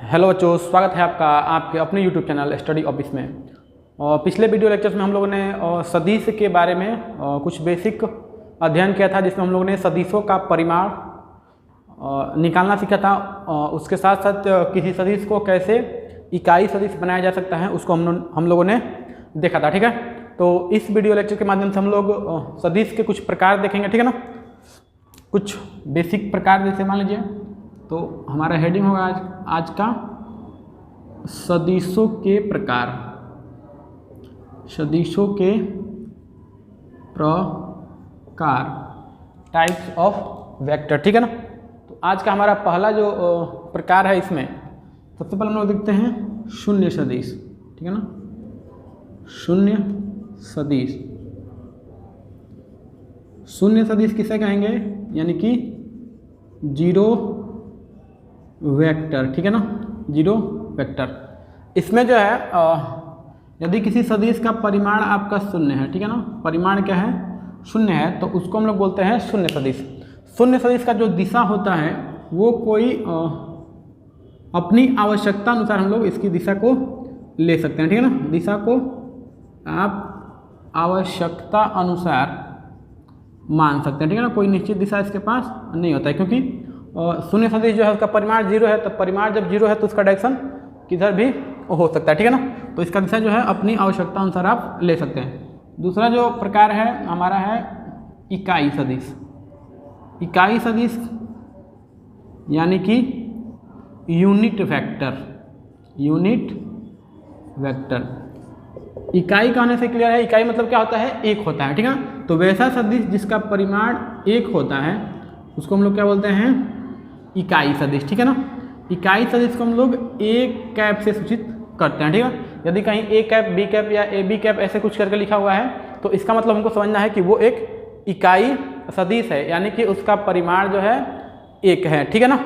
Hello बच्चों, स्वागत है आपका आपके अपने यूट्यूब चैनल स्टडी ऑफिस में। पिछले वीडियो लेक्चर्स में हम लोगों ने सदिश के बारे में कुछ बेसिक अध्ययन किया था, जिसमें हम लोगों ने सदिशों का परिमाण निकालना सीखा था। उसके साथ साथ किसी सदिश को कैसे इकाई सदिश बनाया जा सकता है उसको हम लोगों ने देखा था। ठीक है, तो इस वीडियो लेक्चर के माध्यम से हम लोग सदिश के कुछ प्रकार देखेंगे। ठीक है ना, कुछ बेसिक प्रकार, जैसे मान लीजिए तो हमारा हेडिंग होगा आज का सदिशों के प्रकार, सदिशों के प्रकार, टाइप्स ऑफ वेक्टर। ठीक है ना, तो आज का हमारा पहला जो प्रकार है, इसमें सबसे पहले हम लोग देखते हैं शून्य सदिश। ठीक है ना, शून्य सदिश। शून्य सदिश किसे कहेंगे, यानी कि जीरो वेक्टर। ठीक है ना, जीरो वेक्टर। इसमें जो है यदि किसी सदिश का परिमाण आपका शून्य है, ठीक है ना, परिमाण क्या है, शून्य है, तो उसको हम लोग बोलते हैं शून्य सदिश। शून्य सदिश का जो दिशा होता है वो कोई अपनी आवश्यकता अनुसार हम लोग इसकी दिशा को ले सकते हैं। ठीक है ना, दिशा को आप आवश्यकता अनुसार मान सकते हैं। ठीक है ना, कोई निश्चित दिशा इसके पास नहीं होता है, क्योंकि शून्य सदिश जो है उसका परिमाण जीरो है। तो परिमाण जब जीरो है तो उसका डायरेक्शन किधर भी हो सकता है। ठीक है ना, तो इसका दिशा जो है अपनी आवश्यकता अनुसार आप ले सकते हैं। दूसरा जो प्रकार है हमारा है इकाई सदिश। इकाई सदिश यानी कि यूनिट वेक्टर। यूनिट वेक्टर इकाई का होने से क्लियर है। इकाई मतलब क्या होता है, एक होता है। ठीक है, तो वैसा सदिश जिसका परिमाण एक होता है उसको हम लोग क्या बोलते हैं, इकाई सदिश। ठीक है ना, इकाई सदिश को हम लोग एक कैप से सूचित करते हैं। ठीक है, यदि कहीं ए कैप, बी कैप या ए बी कैप ऐसे कुछ करके लिखा हुआ है तो इसका मतलब हमको समझना है कि वो एक इकाई सदिश है, यानी कि उसका परिमाण जो है एक है। ठीक है ना,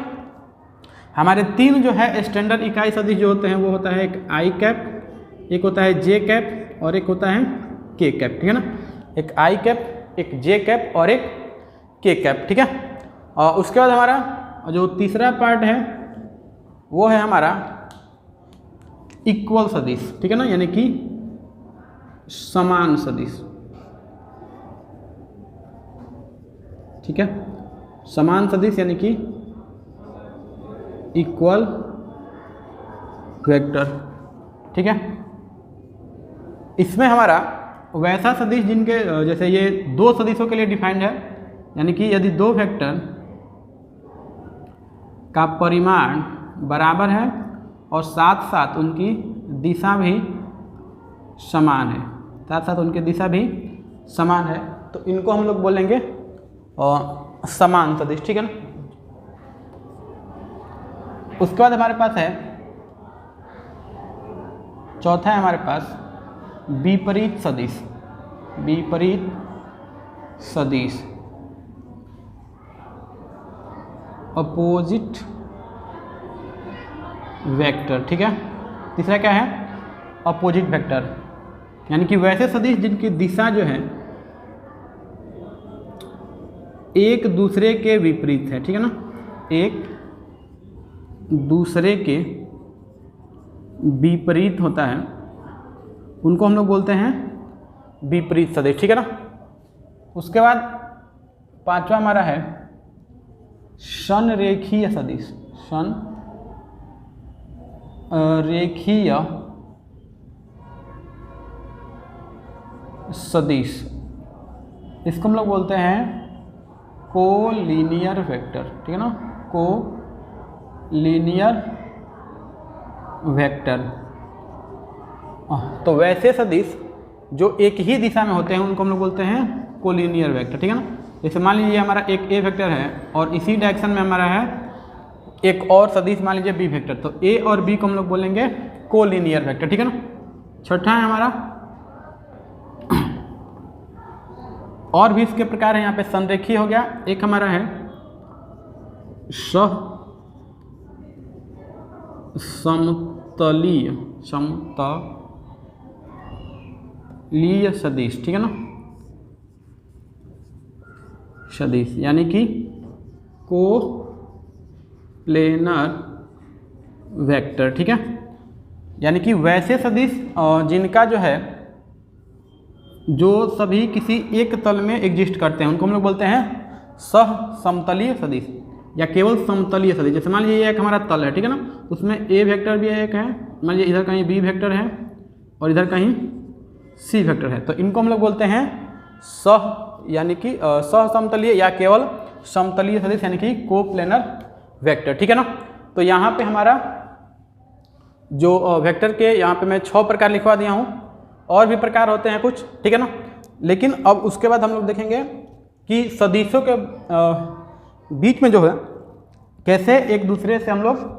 हमारे तीन जो है स्टैंडर्ड इकाई सदिश जो होते हैं वो होता है एक आई कैप, एक होता है जे कैप और एक होता है के कैप। ठीक है ना, एक आई कैप, एक जे कैप और एक के कैप। ठीक है, और उसके बाद हमारा जो तीसरा पार्ट है वो है हमारा इक्वल सदिश। ठीक है ना, यानी कि समान सदिश। ठीक है, समान सदिश यानी कि इक्वल वेक्टर। ठीक है, इसमें हमारा वैसा सदिश जिनके जैसे ये दो सदिशों के लिए डिफाइंड है, यानी कि यदि दो वेक्टर का परिमाण बराबर है और साथ साथ उनकी दिशा भी समान है, साथ साथ उनकी दिशा भी समान है, तो इनको हम लोग बोलेंगे समान सदिश। ठीक है ना, उसके बाद हमारे पास है चौथा है हमारे पास विपरीत सदिश। विपरीत सदिश, अपोजिट वेक्टर। ठीक है, तीसरा क्या है, अपोजिट वेक्टर, यानी कि वैसे सदिश जिनकी दिशा जो है एक दूसरे के विपरीत है। ठीक है ना, एक दूसरे के विपरीत होता है, उनको हम लोग बोलते हैं विपरीत सदिश। ठीक है ना, उसके बाद पांचवा हमारा है संरेखीय सदिश। संरेखीय सदिश, इसको हम लोग बोलते हैं कोलिनियर वेक्टर। ठीक है ना, कोलिनियर वेक्टर। तो वैसे सदिश जो एक ही दिशा में होते हैं उनको हम लोग बोलते हैं कोलिनियर वेक्टर। ठीक है ना, जैसे मान लीजिए हमारा एक ए वेक्टर है और इसी डायरेक्शन में हमारा है एक और सदिश, मान लीजिए बी वेक्टर, तो ए और बी को हम लोग बोलेंगे कोलिनियर वेक्टर। ठीक है ना, छठा है हमारा और भी इसके प्रकार है, यहाँ पे संरेखीय हो गया। एक हमारा है समतलीय सदिश। ठीक है ना, सदिश यानी कि को प्लेनर वेक्टर, ठीक है। यानी कि वैसे सदिश जिनका जो है, जो सभी किसी एक तल में एग्जिस्ट करते हैं, उनको हम लोग बोलते हैं सह समतलीय सदिश या केवल समतलीय सदिश। जैसे मान लीजिए ये एक हमारा तल है, ठीक है ना, उसमें ए वेक्टर भी एक है, मान लीजिए इधर कहीं बी वेक्टर है और इधर कहीं सी वेक्टर है, तो इनको हम लोग बोलते हैं सह यानी कि सह समतलीय या केवल समतलीय सदिश यानी कि कोप्लेनर वेक्टर, ठीक है ना। तो यहाँ पे हमारा जो वेक्टर के यहाँ पे मैं 6 प्रकार लिखवा दिया हूँ, और भी प्रकार होते हैं कुछ, ठीक है ना। लेकिन अब उसके बाद हम लोग देखेंगे कि सदिशों के बीच में जो है कैसे एक दूसरे से हम लोग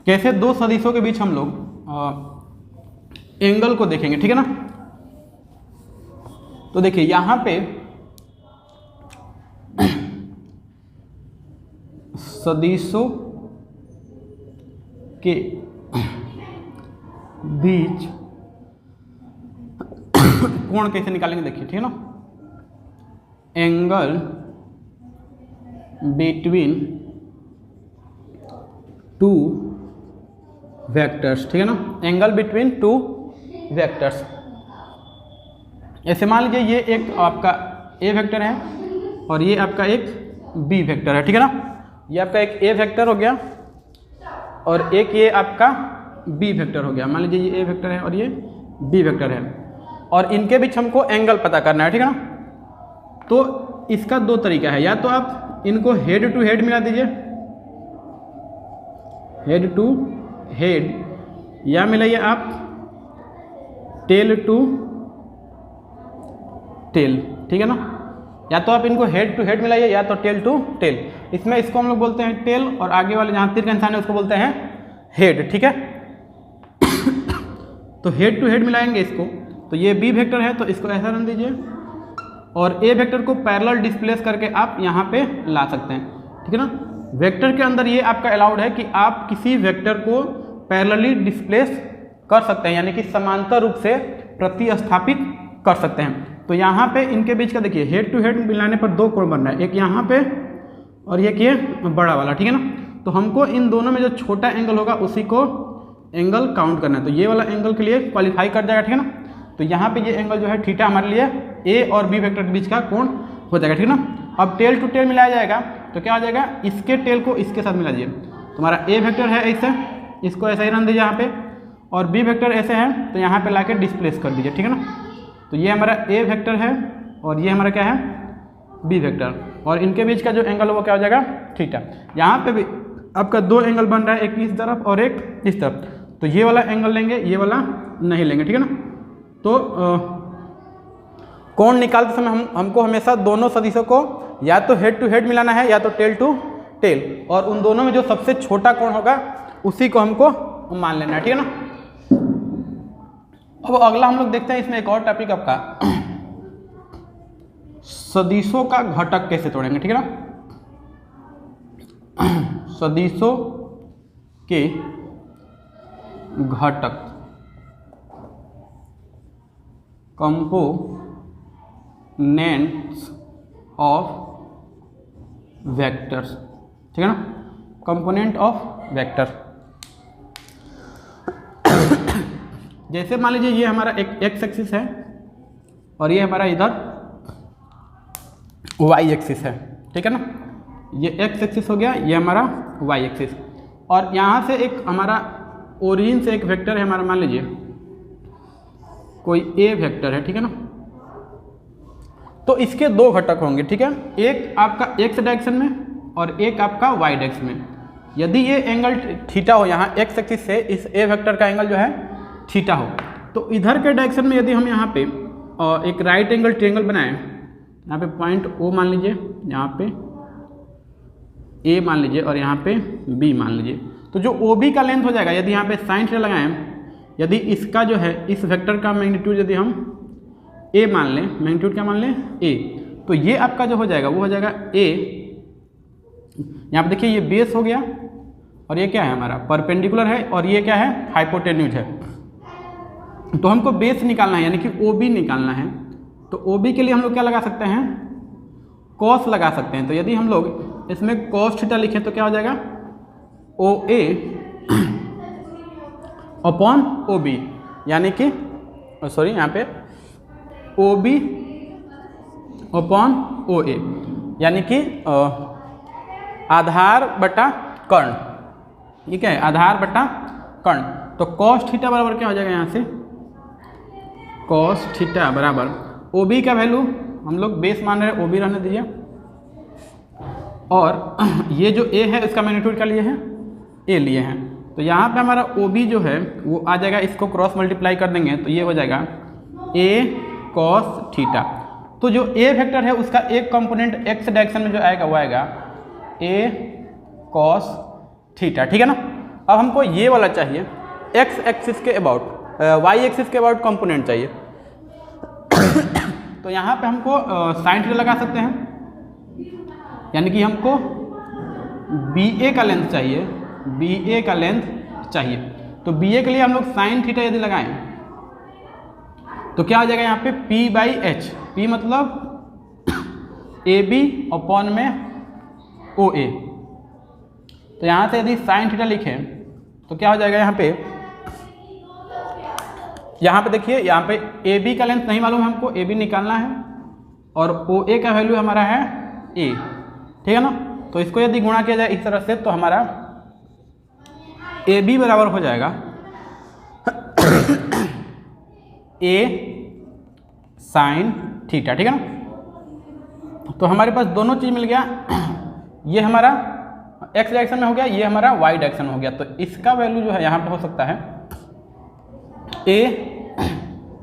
कैसे दो सदिशों के बीच हम लोग एंगल को देखेंगे, ठीक है ना। तो देखिए यहाँ पे सदिशों के बीच कोण कैसे निकालेंगे, देखिए, ठीक है ना। एंगल बिटवीन टू वेक्टर्स, ठीक है ना, एंगल बिटवीन टू वेक्टर्स। ऐसे मान लीजिए ये एक आपका ए वेक्टर है और ये आपका एक बी वेक्टर है, ठीक है ना। ये आपका एक ए वेक्टर हो गया और एक ये आपका बी वेक्टर हो गया। मान लीजिए ये ए वेक्टर है और ये बी वेक्टर है, और इनके बीच हमको एंगल पता करना है, ठीक है ना। तो इसका 2 तरीका है, या तो आप इनको हेड टू हेड मिला दीजिए, हेड टू हेड, या मिलाइए आप टेल टू टेल, ठीक है ना। या तो आप इनको हेड टू हेड मिलाइए या तो टेल टू टेल। इसमें इसको हम लोग बोलते हैं टेल, और आगे वाले जहाँ तीर का निशान है उसको बोलते हैं हेड, ठीक है। तो हेड टू हेड मिलाएंगे इसको, तो ये बी वेक्टर है तो इसको ऐसा रन दीजिए, और ए वेक्टर को पैरेलल डिस्प्लेस करके आप यहाँ पे ला सकते हैं, ठीक है ना। वेक्टर के अंदर ये आपका अलाउड है कि आप किसी वेक्टर को पैरेलली डिस्प्लेस कर सकते हैं, यानी कि समांतर रूप से प्रतिस्थापित कर सकते हैं। तो यहाँ पे इनके बीच का देखिए हेड टू हेड मिलाने पर 2 कोण बन रहा है, एक यहाँ पे और एक ये बड़ा वाला, ठीक है ना। तो हमको इन दोनों में जो छोटा एंगल होगा उसी को एंगल काउंट करना है, तो ये वाला एंगल के लिए क्वालिफाई कर जाएगा, ठीक है ना। तो यहाँ पे ये एंगल जो है थीटा हमारे लिए ए और बी वेक्टर के बीच का कोण हो जाएगा, ठीक है ना। अब टेल टू टेल मिलाया जाएगा तो क्या हो जाएगा, इसके टेल को इसके साथ मिला दीजिए। तुम्हारा ए वेक्टर है ऐसे, इसको ऐसा ही रन दीजिए यहाँ पे, और बी वेक्टर ऐसे है तो यहाँ पे लाके डिस्प्लेस कर दीजिए, ठीक है ना। तो ये हमारा ए वेक्टर है और ये हमारा क्या है, बी वेक्टर, और इनके बीच का जो एंगल वो क्या हो जाएगा, थीटा। यहाँ पे भी आपका 2 एंगल बन रहा है, एक इस तरफ और एक इस तरफ, तो ये वाला एंगल लेंगे, ये वाला नहीं लेंगे, ठीक है ना। तो कोण निकालते समय हमको हमेशा दोनों सदिशों को या तो हेड टू हेड मिलाना है या तो टेल टू टेल, और उन दोनों में जो सबसे छोटा कोण होगा उसी को हमको मान लेना है, ठीक है ना। अब अगला हम लोग देखते हैं, इसमें एक और टॉपिक आपका सदिशों का घटक कैसे तोड़ेंगे, ठीक है ना। सदिशों के घटक, कंपोनेंट्स ऑफ वेक्टर्स, ठीक है ना, कंपोनेंट ऑफ वेक्टर। जैसे मान लीजिए ये हमारा एक एक्स एक्सिस है और ये हमारा इधर वाई एक्सिस है, ठीक है ना। ये एक्स एक्सिस हो गया, ये हमारा वाई एक्सिस, और यहाँ से एक हमारा ओरिजिन से एक वेक्टर है हमारा, मान लीजिए कोई ए वेक्टर है, ठीक है ना। तो इसके 2 घटक होंगे, ठीक है, एक आपका एक्स डायरेक्शन में और एक आपका वाई डायरेक्शन में। यदि ये एंगल थीटा हो, यहाँ एक्स एक्सिस से इस ए वेक्टर का एंगल जो है थीटा हो, तो इधर के डायरेक्शन में यदि हम यहाँ पे एक राइट एंगल ट्रायंगल बनाएं, यहाँ पे पॉइंट ओ मान लीजिए, यहाँ पे ए मान लीजिए और यहाँ पे बी मान लीजिए, तो जो ओ बी का लेंथ हो जाएगा, यदि यहाँ पे साइन थीटा लगाएं, यदि इसका जो है इस वेक्टर का मैग्नीट्यूड यदि हम ए मान लें, मैग्नीट्यूड क्या मान लें, ए, तो ये आपका जो हो जाएगा वो हो जाएगा ए, यहाँ पे देखिए ये बेस हो गया और ये क्या है हमारा परपेंडिकुलर है, और ये क्या है हाइपोटेन्यूज है, तो हमको बेस निकालना है यानी कि OB निकालना है। तो OB के लिए हम लोग क्या लगा सकते हैं, कॉस लगा सकते हैं। तो यदि हम लोग इसमें कॉस थीटा लिखें तो क्या हो जाएगा, OA अपॉन OB, यानी कि सॉरी यहाँ पे OB अपॉन OA, यानी कि आधार बटा कर्ण, ठीक है, आधार बटा कर्ण। तो कॉस थीटा बराबर क्या हो जाएगा यहाँ से, कॉस थीटा बराबर OB का वैल्यू हम लोग बेस मान रहे हैं, OB रहने दीजिए, और ये जो A है इसका मैग्नीट्यूड क्या लिए हैं, A लिए हैं। तो यहाँ पे हमारा OB जो है वो आ जाएगा, इसको क्रॉस मल्टीप्लाई कर देंगे तो ये हो जाएगा A cos थीटा। तो जो A वेक्टर है उसका एक कंपोनेंट x डायरेक्शन में जो आएगा वो आएगा A cos थीटा, ठीक है ना। अब हमको ये वाला चाहिए, x एक्सिस के अबाउट, y एक्सिस के अबाउट कंपोनेंट चाहिए। तो यहाँ पे हमको साइन थीटा लगा सकते हैं, यानी कि हमको BA का लेंथ चाहिए, BA का लेंथ चाहिए। तो BA के लिए हम लोग साइन थीटा यदि लगाएं तो क्या हो जाएगा यहाँ पे P/H, P मतलब AB अपॉन में OA। तो यहाँ से यदि साइन थीटा लिखें तो क्या हो जाएगा यहाँ पे देखिए, यहाँ पे AB का लेंथ नहीं मालूम है हमको, AB निकालना है, और OA का वैल्यू हमारा है A, ठीक है ना। तो इसको यदि गुणा किया जाए इस तरह से तो हमारा AB बराबर हो जाएगा A साइन थीटा, ठीक है ना। तो हमारे पास दोनों चीज़ मिल गया, ये हमारा x डायरेक्शन में हो गया, ये हमारा y डायरेक्शन में हो गया। तो इसका वैल्यू जो है यहाँ पे हो सकता है A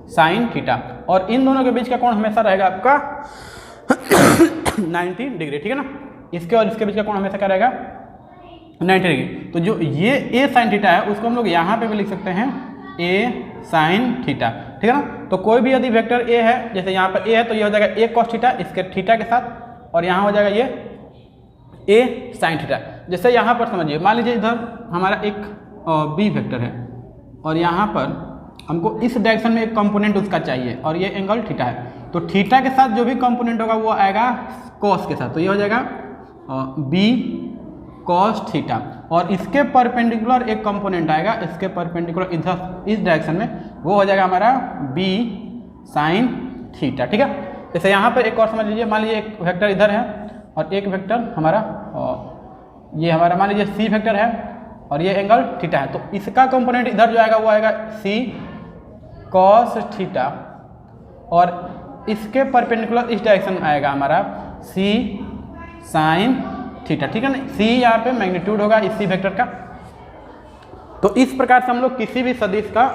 साइन थीटा, और इन दोनों के बीच का कोण हमेशा रहेगा आपका 90 डिग्री, ठीक है ना। इसके और इसके बीच का कोण हमेशा क्या रहेगा, 90 डिग्री। तो जो ये A साइन थीटा है उसको हम लोग यहाँ पे भी लिख सकते हैं A साइन थीटा, ठीक है ना। तो कोई भी यदि वेक्टर A है, जैसे यहाँ पर A है तो ये हो जाएगा A cos थीटा इसके थीटा के साथ, और यहाँ हो जाएगा ये A साइन थीटा। जैसे यहाँ पर समझिए, मान लीजिए इधर हमारा एक B वेक्टर है और यहाँ पर हमको इस डायरेक्शन में एक कंपोनेंट उसका चाहिए और ये एंगल थीटा है। तो थीटा के साथ जो भी कंपोनेंट होगा वो आएगा कॉस के साथ, तो ये हो जाएगा B cos थीटा, और इसके परपेंडिकुलर एक कंपोनेंट आएगा, इसके परपेंडिकुलर इधर इस डायरेक्शन में, वो हो जाएगा हमारा B साइन थीटा, ठीक है। जैसे यहाँ पर एक और समझ लीजिए, मान लीजिए एक वेक्टर इधर है और एक वेक्टर हमारा ये हमारा मान लीजिए C वेक्टर है और ये एंगल थीटा है। तो इसका कंपोनेंट इधर जो आएगा वो आएगा C cos थीटा, और इसके परपेंडिकुलर इस डायरेक्शन में आएगा हमारा C साइन थीटा, ठीक है ना। C यहाँ पे मैग्नीट्यूड होगा इसी वेक्टर का। तो इस प्रकार से हम लोग किसी भी सदिश का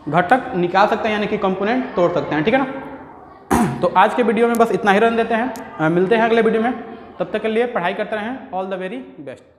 घटक निकाल सकते हैं, यानी कि कंपोनेंट तोड़ सकते हैं, ठीक है ना। तो आज के वीडियो में बस इतना ही रहने देते हैं, मिलते हैं अगले वीडियो में। तब तक के लिए पढ़ाई करते रहें। All the very best.